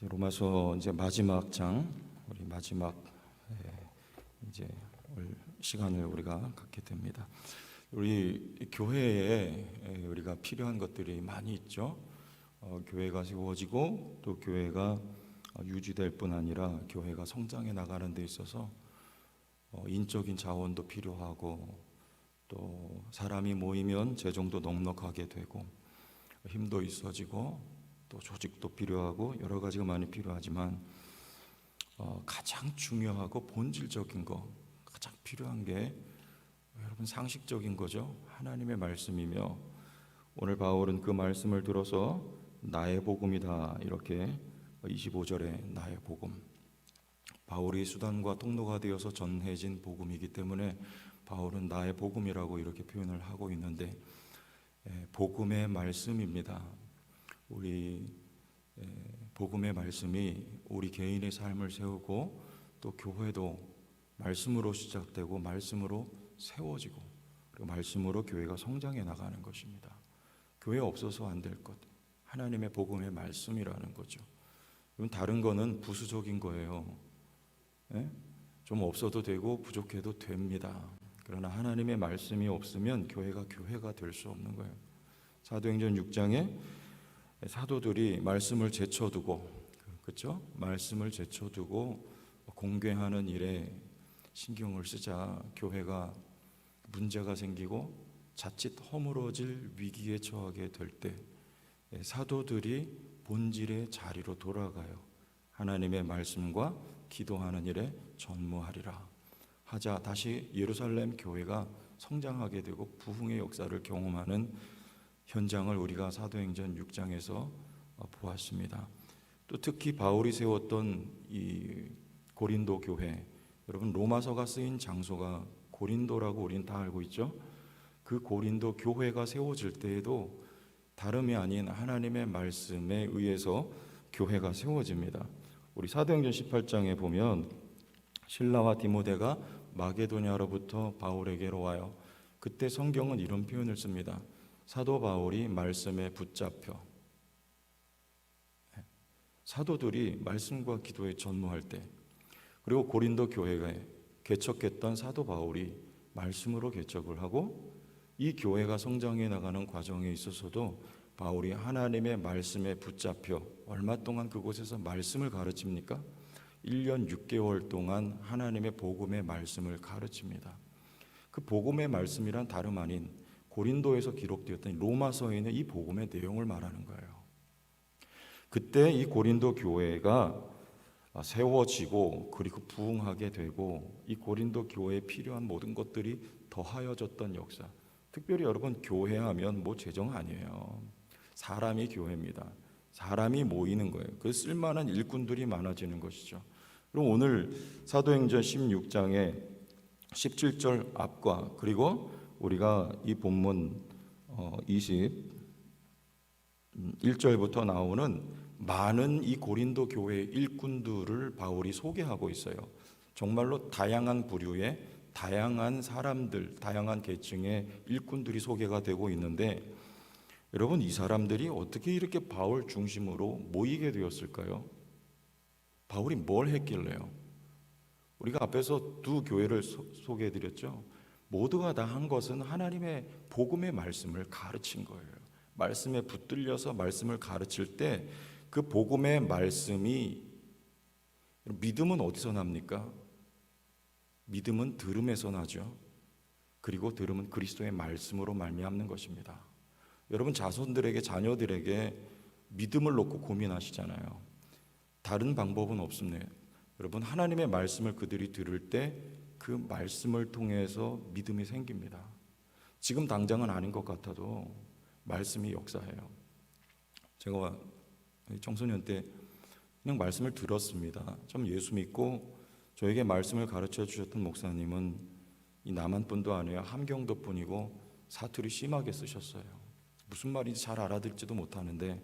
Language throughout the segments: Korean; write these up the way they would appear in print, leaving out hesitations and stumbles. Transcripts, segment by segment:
로마서 이제 마지막 장, 우리 마지막 이제 시간을 우리가 갖게 됩니다. 우리 교회에 우리가 필요한 것들이 많이 있죠. 교회가 세워지고 또 교회가 유지될 뿐 아니라 교회가 성장해 나가는 데 있어서 인적인 자원도 필요하고 또 사람이 모이면 재정도 넉넉하게 되고 힘도 있어지고 또 조직도 필요하고 여러 가지가 많이 필요하지만 가장 중요하고 본질적인 거, 가장 필요한 게 여러분 상식적인 거죠. 하나님의 말씀이며 오늘 바울은 그 말씀을 들어서 나의 복음이다 이렇게 25절에 나의 복음, 바울이 수단과 통로가 되어서 전해진 복음이기 때문에 바울은 나의 복음이라고 이렇게 표현을 하고 있는데 복음의 말씀입니다. 우리 복음의 말씀이 우리 개인의 삶을 세우고 또 교회도 말씀으로 시작되고 말씀으로 세워지고 그리고 말씀으로 교회가 성장해 나가는 것입니다. 교회 없어서 안 될 것, 하나님의 복음의 말씀이라는 거죠. 다른 거는 부수적인 거예요. 좀 없어도 되고 부족해도 됩니다. 그러나 하나님의 말씀이 없으면 교회가 될 수 없는 거예요. 사도행전 6장에 사도들이 말씀을 제쳐두고, 그렇죠? 말씀을 제쳐두고 공개하는 일에 신경을 쓰자 교회가 문제가 생기고 자칫 허물어질 위기에 처하게 될 때 사도들이 본질의 자리로 돌아가요. 하나님의 말씀과 기도하는 일에 전무하리라 하자 다시 예루살렘 교회가 성장하게 되고 부흥의 역사를 경험하는 현장을 우리가 사도행전 6장에서 보았습니다. 또 특히 바울이 세웠던 이 고린도 교회, 여러분 로마서가 쓰인 장소가 고린도라고 우리는 다 알고 있죠. 그 고린도 교회가 세워질 때에도 다름이 아닌 하나님의 말씀에 의해서 교회가 세워집니다. 우리 사도행전 18장에 보면 실라와 디모데가 마게도냐로부터 바울에게로 와요. 그때 성경은 이런 표현을 씁니다. 사도 바울이 말씀에 붙잡혀, 사도들이 말씀과 기도에 전무할 때, 그리고 고린도 교회에 개척했던 사도 바울이 말씀으로 개척을 하고 이 교회가 성장해 나가는 과정에 있어서도 바울이 하나님의 말씀에 붙잡혀 얼마 동안 그곳에서 말씀을 가르칩니까? 1년 6개월 동안 하나님의 복음의 말씀을 가르칩니다. 그 복음의 말씀이란 다름 아닌 고린도에서 기록되었던 로마서에 있는 이 복음의 내용을 말하는 거예요. 그때 이 고린도 교회가 세워지고 그리고 부흥하게 되고 이 고린도 교회에 필요한 모든 것들이 더하여졌던 역사. 특별히 여러분 교회하면 뭐 재정 아니에요. 사람이 교회입니다. 사람이 모이는 거예요. 그 쓸만한 일꾼들이 많아지는 것이죠. 그럼 오늘 사도행전 16장의 17절 앞과 그리고 우리가 이 본문 21절부터 나오는 많은 이 고린도 교회의 일꾼들을 바울이 소개하고 있어요. 정말로 다양한 부류의 다양한 사람들, 다양한 계층의 일꾼들이 소개가 되고 있는데 여러분 이 사람들이 어떻게 이렇게 바울 중심으로 모이게 되었을까요? 바울이 뭘 했길래요? 우리가 앞에서 두 교회를 소개해 드렸죠. 모두가 다 한 것은 하나님의 복음의 말씀을 가르친 거예요. 말씀에 붙들려서 말씀을 가르칠 때 그 복음의 말씀이, 믿음은 어디서 납니까? 믿음은 들음에서 나죠. 그리고 들음은 그리스도의 말씀으로 말미암는 것입니다. 여러분 자손들에게, 자녀들에게 믿음을 놓고 고민하시잖아요. 다른 방법은 없습니다. 여러분 하나님의 말씀을 그들이 들을 때 그 말씀을 통해서 믿음이 생깁니다. 지금 당장은 아닌 것 같아도 말씀이 역사해요. 제가 청소년 때 그냥 말씀을 들었습니다. 좀 예수 믿고 저에게 말씀을 가르쳐 주셨던 목사님은 이 남한뿐도 아니라 함경도 뿐이고 사투리 심하게 쓰셨어요. 무슨 말인지 잘 알아듣지도 못하는데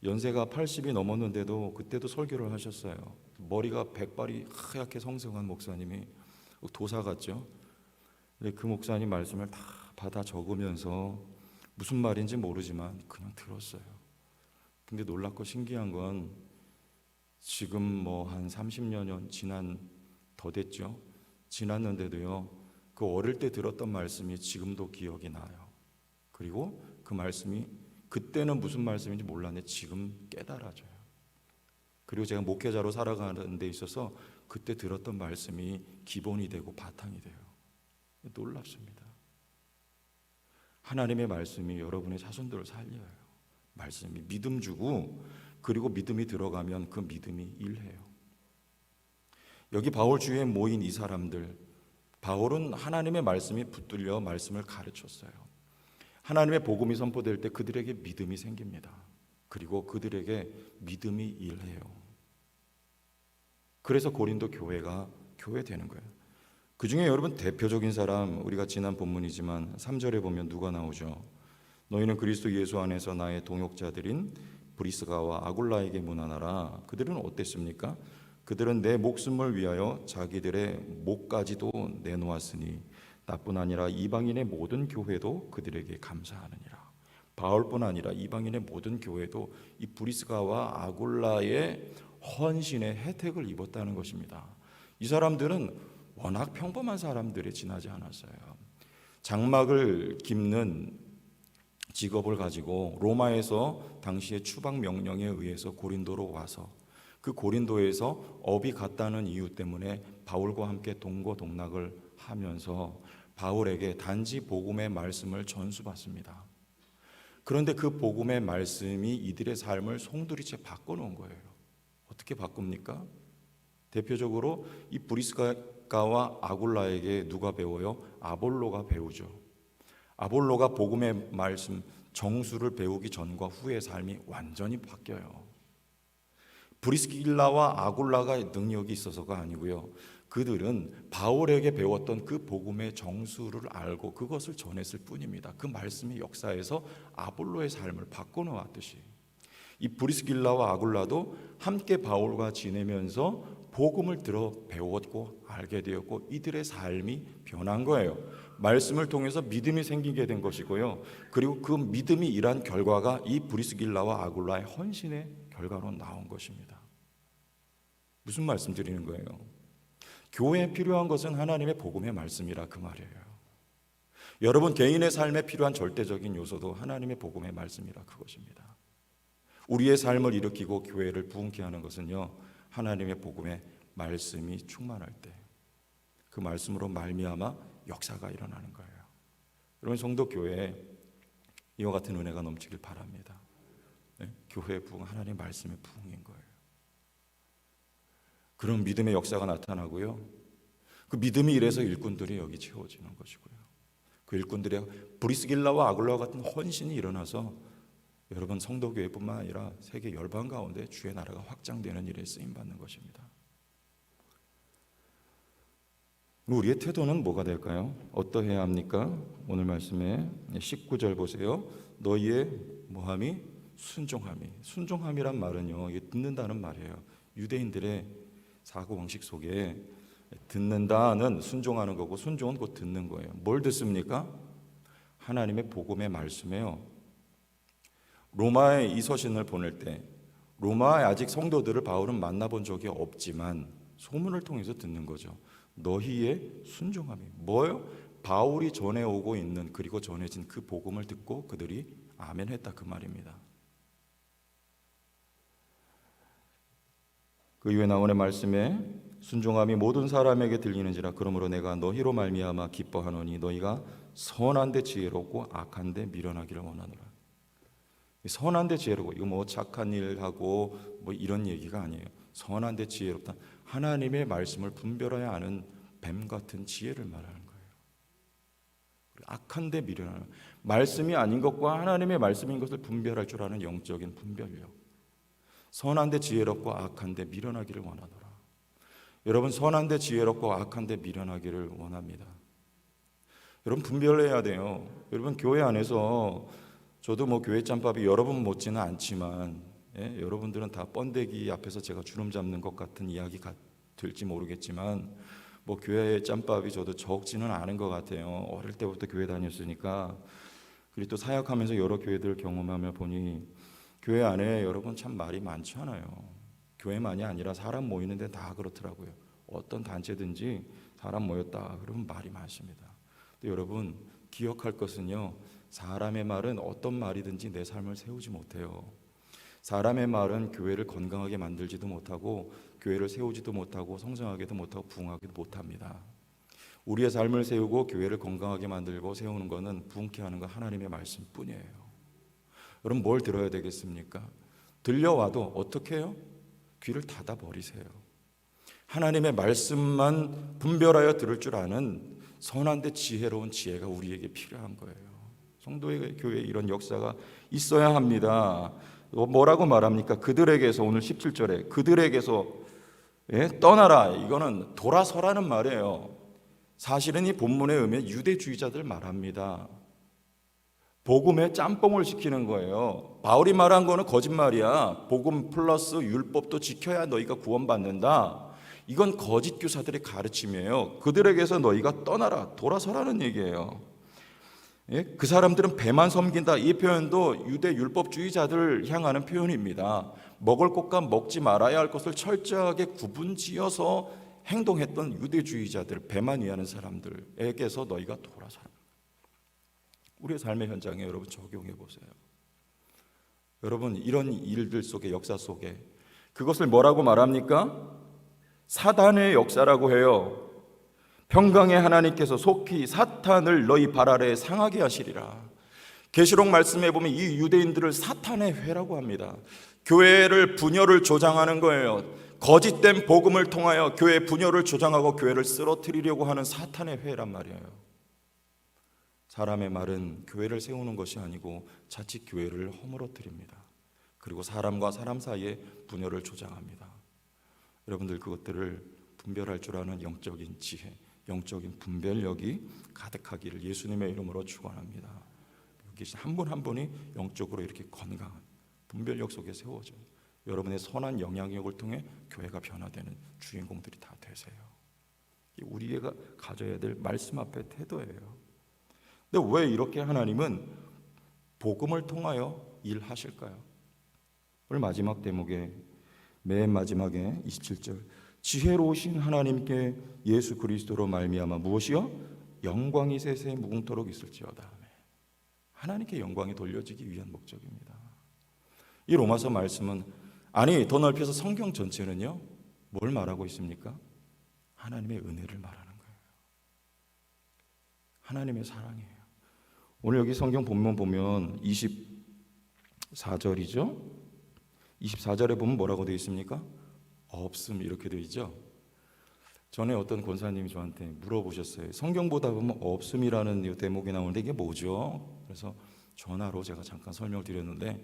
연세가 80이 넘었는데도 그때도 설교를 하셨어요. 머리가 백발이 하얗게 성성한 목사님이 도사 같죠. 그 목사님 말씀을 다 받아 적으면서 무슨 말인지 모르지만 그냥 들었어요. 근데 놀랍고 신기한 건 지금 뭐 한 30여 년 더 됐죠. 지났는데도요, 그 어릴 때 들었던 말씀이 지금도 기억이 나요. 그리고 그 말씀이 그때는 무슨 말씀인지 몰랐는데 지금 깨달아져요. 그리고 제가 목회자로 살아가는 데 있어서 그때 들었던 말씀이 기본이 되고 바탕이 돼요. 놀랍습니다. 하나님의 말씀이 여러분의 자손들을 살려요. 말씀이 믿음 주고, 그리고 믿음이 들어가면 그 믿음이 일해요. 여기 바울 주위에 모인 이 사람들, 바울은 하나님의 말씀이 붙들려 말씀을 가르쳤어요. 하나님의 복음이 선포될 때 그들에게 믿음이 생깁니다. 그리고 그들에게 믿음이 일해요. 그래서 고린도 교회가 교회 되는 거예요. 그 중에 여러분 대표적인 사람, 우리가 지난 본문이지만 3절에 보면 누가 나오죠? 너희는 그리스도 예수 안에서 나의 동역자들인 브리스가와 아굴라에게 문안하라. 그들은 어땠습니까? 그들은 내 목숨을 위하여 자기들의 목까지도 내놓았으니 나뿐 아니라 이방인의 모든 교회도 그들에게 감사하느니라. 바울뿐 아니라 이방인의 모든 교회도 이 브리스가와 아굴라의 헌신의 혜택을 입었다는 것입니다. 이 사람들은 워낙 평범한 사람들에 지나지 않았어요. 장막을 깁는 직업을 가지고 로마에서 당시의 추방 명령에 의해서 고린도로 와서 그 고린도에서 업이 같다는 이유 때문에 바울과 함께 동고동락을 하면서 바울에게 단지 복음의 말씀을 전수받습니다. 그런데 그 복음의 말씀이 이들의 삶을 송두리째 바꿔놓은 거예요. 어떻게 바꿉니까? 대표적으로 이 브리스가와 아굴라에게 누가 배워요? 아볼로가 배우죠. 아볼로가 복음의 말씀 정수를 배우기 전과 후의 삶이 완전히 바뀌어요. 브리스길라와 아굴라가 능력이 있어서가 아니고요, 그들은 바울에게 배웠던 그 복음의 정수를 알고 그것을 전했을 뿐입니다. 그 말씀의 역사에서 아볼로의 삶을 바꿔놓았듯이 이 브리스길라와 아굴라도 함께 바울과 지내면서 복음을 들어 배웠고 알게 되었고 이들의 삶이 변한 거예요. 말씀을 통해서 믿음이 생기게 된 것이고요, 그리고 그 믿음이 일한 결과가 이 브리스길라와 아굴라의 헌신의 결과로 나온 것입니다. 무슨 말씀 드리는 거예요? 교회에 필요한 것은 하나님의 복음의 말씀이라 그 말이에요. 여러분 개인의 삶에 필요한 절대적인 요소도 하나님의 복음의 말씀이라 그것입니다. 우리의 삶을 일으키고 교회를 부흥케 하는 것은요, 하나님의 복음의 말씀이 충만할 때 그 말씀으로 말미암아 역사가 일어나는 거예요. 여러분 성도 교회에 이와 같은 은혜가 넘치길 바랍니다. 네? 교회의 부흥, 하나님의 말씀의 부흥인 거예요. 그런 믿음의 역사가 나타나고요, 그 믿음이 이래서 일꾼들이 여기 채워지는 것이고요, 그 일꾼들의 브리스길라와 아굴라와 같은 헌신이 일어나서 여러분 성도교회뿐만 아니라 세계 열방 가운데 주의 나라가 확장되는 일에 쓰임받는 것입니다. 우리의 태도는 뭐가 될까요? 어떠해야 합니까? 오늘 말씀에 19절 보세요. 너희의 뭐함이? 순종함이. 순종함이란 말은요, 이게 듣는다는 말이에요. 유대인들의 사고방식 속에 듣는다는 순종하는 거고 순종은 곧 듣는 거예요. 뭘 듣습니까? 하나님의 복음의 말씀이에요. 로마에 이 서신을 보낼 때 로마의 아직 성도들을 바울은 만나본 적이 없지만 소문을 통해서 듣는 거죠. 너희의 순종함이 뭐예요? 바울이 전해오고 있는 그리고 전해진 그 복음을 듣고 그들이 아멘 했다 그 말입니다. 그 이후에 나오는 말씀에 순종함이 모든 사람에게 들리는지라 그러므로 내가 너희로 말미암아 기뻐하노니 너희가 선한데 지혜롭고 악한데 미련하기를 원하노라. 선한데 지혜롭고 이거 뭐 착한 일하고 뭐 이런 얘기가 아니에요. 선한데 지혜롭다. 하나님의 말씀을 분별해야 하는 뱀 같은 지혜를 말하는 거예요. 악한데 미련하는, 말씀이 아닌 것과 하나님의 말씀인 것을 분별할 줄 아는 영적인 분별력. 선한데 지혜롭고 악한데 미련하기를 원하노라. 여러분 선한데 지혜롭고 악한데 미련하기를 원합니다. 여러분 분별해야 돼요. 여러분 교회 안에서 저도 뭐 교회 짬밥이 여러분 못지는 않지만 여러분들은 다 번데기 앞에서 제가 주름 잡는 것 같은 이야기 될지 모르겠지만 뭐 교회 짬밥이 저도 적지는 않은 것 같아요. 어릴 때부터 교회 다녔으니까. 그리고 또 사역하면서 여러 교회들을 경험하며 보니 교회 안에 여러분 참 말이 많잖아요. 교회만이 아니라 사람 모이는데 다 그렇더라고요. 어떤 단체든지 사람 모였다 그러면 말이 많습니다. 근데 여러분 기억할 것은요, 사람의 말은 어떤 말이든지 내 삶을 세우지 못해요. 사람의 말은 교회를 건강하게 만들지도 못하고 교회를 세우지도 못하고 성장하게도 못하고 부흥하기도 못합니다. 우리의 삶을 세우고 교회를 건강하게 만들고 세우는 것은 부흥케 하는 건 하나님의 말씀뿐이에요. 여러분 뭘 들어야 되겠습니까? 들려와도 어떻게 해요? 귀를 닫아버리세요. 하나님의 말씀만 분별하여 들을 줄 아는 선한데 지혜로운 지혜가 우리에게 필요한 거예요. 성도의 교회에 이런 역사가 있어야 합니다. 뭐라고 말합니까? 그들에게서, 오늘 17절에 그들에게서 떠나라, 이거는 돌아서라는 말이에요. 사실은 이 본문에 의하면 유대주의자들 말합니다. 복음에 짬뽕을 시키는 거예요. 바울이 말한 거는 거짓말이야. 복음 플러스 율법도 지켜야 너희가 구원받는다. 이건 거짓 교사들의 가르침이에요. 그들에게서 너희가 떠나라, 돌아서라는 얘기예요. 그 사람들은 배만 섬긴다, 이 표현도 유대 율법주의자들 향하는 표현입니다. 먹을 것과 먹지 말아야 할 것을 철저하게 구분지어서 행동했던 유대주의자들, 배만 위하는 사람들에게서 너희가 돌아서라. 우리의 삶의 현장에 여러분 적용해 보세요. 여러분 이런 일들 속에, 역사 속에 그것을 뭐라고 말합니까? 사단의 역사라고 해요. 평강의 하나님께서 속히 사탄을 너희 발 아래에 상하게 하시리라. 계시록 말씀에 보면 이 유대인들을 사탄의 회라고 합니다. 교회를 분열을 조장하는 거예요. 거짓된 복음을 통하여 교회 분열을 조장하고 교회를 쓰러뜨리려고 하는 사탄의 회란 말이에요. 사람의 말은 교회를 세우는 것이 아니고 자칫 교회를 허물어뜨립니다. 그리고 사람과 사람 사이에 분열을 조장합니다. 여러분들 그것들을 분별할 줄 아는 영적인 지혜, 영적인 분별력이 가득하기를 예수님의 이름으로 축원합니다. 여기 한 분 한 분이 영적으로 이렇게 건강한 분별력 속에 세워져요. 여러분의 선한 영향력을 통해 교회가 변화되는 주인공들이 다 되세요. 우리가 가져야 될 말씀 앞에 태도예요. 근데 왜 이렇게 하나님은 복음을 통하여 일하실까요? 오늘 마지막 대목에 맨 마지막에 27절, 지혜로우신 하나님께 예수 그리스도로 말미암아 무엇이요? 영광이 세세에 무궁토록 있을지어다. 하나님께 영광이 돌려지기 위한 목적입니다. 이 로마서 말씀은, 아니 더 넓혀서 성경 전체는요 뭘 말하고 있습니까? 하나님의 은혜를 말하는 거예요. 하나님의 사랑이에요. 오늘 여기 성경 본문 보면 24절이죠. 24절에 보면 뭐라고 되어 있습니까? 없음, 이렇게 되어 있죠. 전에 어떤 권사님이 저한테 물어보셨어요. 성경 보다 보면 없음이라는 대목이 나오는데 이게 뭐죠? 그래서 전화로 제가 잠깐 설명을 드렸는데,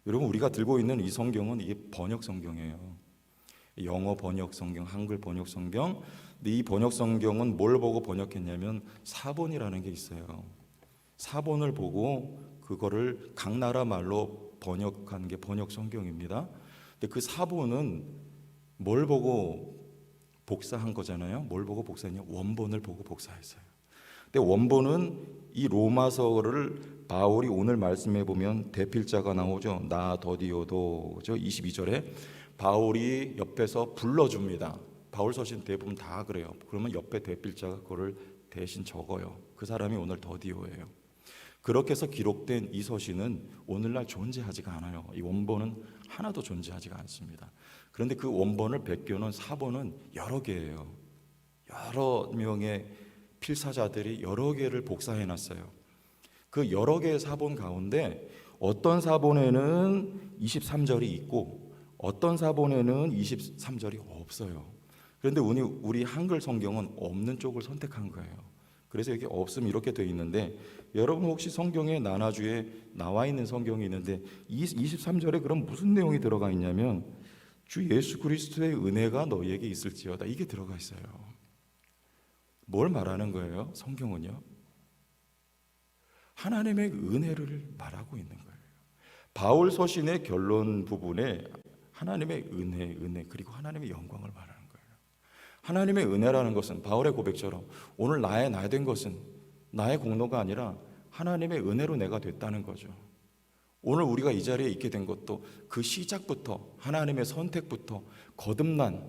여러분 우리가 들고 있는 이 성경은 이게 번역 성경이에요. 영어 번역 성경, 한글 번역 성경. 근데 이 번역 성경은 뭘 보고 번역했냐면 사본이라는 게 있어요. 사본을 보고 그거를 각 나라 말로 번역한 게 번역 성경입니다. 근데 그 사본은 뭘 보고 복사한 거잖아요. 뭘 보고 복사했냐? 원본을 보고 복사했어요. 근데 원본은 이 로마서를 바울이 오늘 말씀해 보면 대필자가 나오죠. 나 더디오도죠. 22절에 바울이 옆에서 불러줍니다. 바울 서신 대부분 다 그래요. 그러면 옆에 대필자가 그거를 대신 적어요. 그 사람이 오늘 더디오예요. 그렇게 해서 기록된 이 서신은 오늘날 존재하지가 않아요. 이 원본은 하나도 존재하지가 않습니다. 그런데 그 원본을 베껴놓은 사본은 여러 개예요. 여러 명의 필사자들이 여러 개를 복사해놨어요. 그 여러 개의 사본 가운데 어떤 사본에는 23절이 있고 어떤 사본에는 23절이 없어요. 그런데 우리 한글 성경은 없는 쪽을 선택한 거예요. 그래서 여기 없음 이렇게 되어 있는데, 여러분 혹시 성경에 나나주에 나와 있는 성경이 있는데 23절에 그럼 무슨 내용이 들어가 있냐면 주 예수 그리스도의 은혜가 너희에게 있을지어다, 이게 들어가 있어요. 뭘 말하는 거예요? 성경은요, 하나님의 은혜를 말하고 있는 거예요. 바울 서신의 결론 부분에 하나님의 은혜 그리고 하나님의 영광을 말하는 거예요. 하나님의 은혜라는 것은 바울의 고백처럼 오늘 나의 된 것은 나의 공로가 아니라 하나님의 은혜로 내가 됐다는 거죠. 오늘 우리가 이 자리에 있게 된 것도 그 시작부터 하나님의 선택부터 거듭난,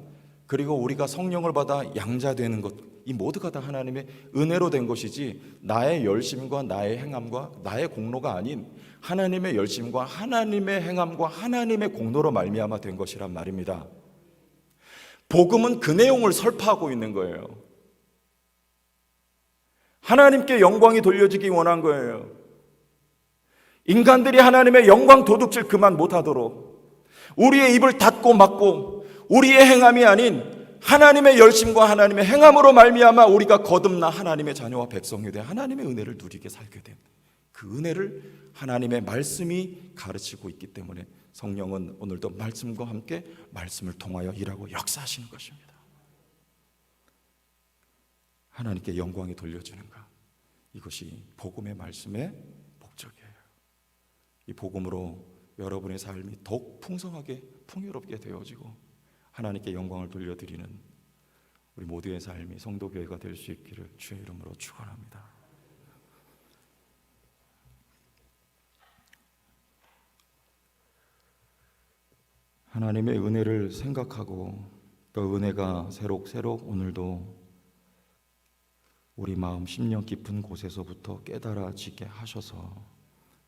그리고 우리가 성령을 받아 양자되는 것, 이 모두가 다 하나님의 은혜로 된 것이지 나의 열심과 나의 행함과 나의 공로가 아닌 하나님의 열심과 하나님의 행함과 하나님의 공로로 말미암아 된 것이란 말입니다. 복음은 그 내용을 설파하고 있는 거예요. 하나님께 영광이 돌려지기 원한 거예요. 인간들이 하나님의 영광 도둑질 그만 못하도록 우리의 입을 닫고 막고 우리의 행함이 아닌 하나님의 열심과 하나님의 행함으로 말미암아 우리가 거듭나 하나님의 자녀와 백성이 돼 하나님의 은혜를 누리게 살게 된 그 은혜를 하나님의 말씀이 가르치고 있기 때문에 성령은 오늘도 말씀과 함께 말씀을 통하여 일하고 역사하시는 것입니다. 하나님께 영광이 돌려지는가, 이것이 복음의 말씀의 목적이에요. 이 복음으로 여러분의 삶이 더욱 풍성하게 풍요롭게 되어지고 하나님께 영광을 돌려드리는 우리 모두의 삶이 성도교회가 될 수 있기를 주의 이름으로 축원합니다. 하나님의 은혜를 생각하고 그 은혜가 새록새록 오늘도 우리 마음 심령 깊은 곳에서부터 깨달아지게 하셔서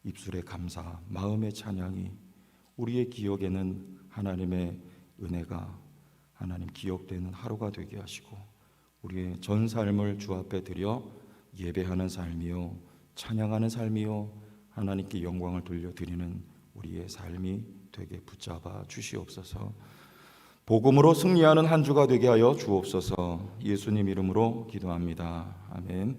입술의 감사, 마음의 찬양이 우리의 기억에는 하나님의 은혜가 하나님 기억되는 하루가 되게 하시고 우리의 전 삶을 주 앞에 드려 예배하는 삶이요 찬양하는 삶이요 하나님께 영광을 돌려드리는 우리의 삶이 되게 붙잡아 주시옵소서. 복음으로 승리하는 한 주가 되게 하여 주옵소서. 예수님 이름으로 기도합니다. 아멘.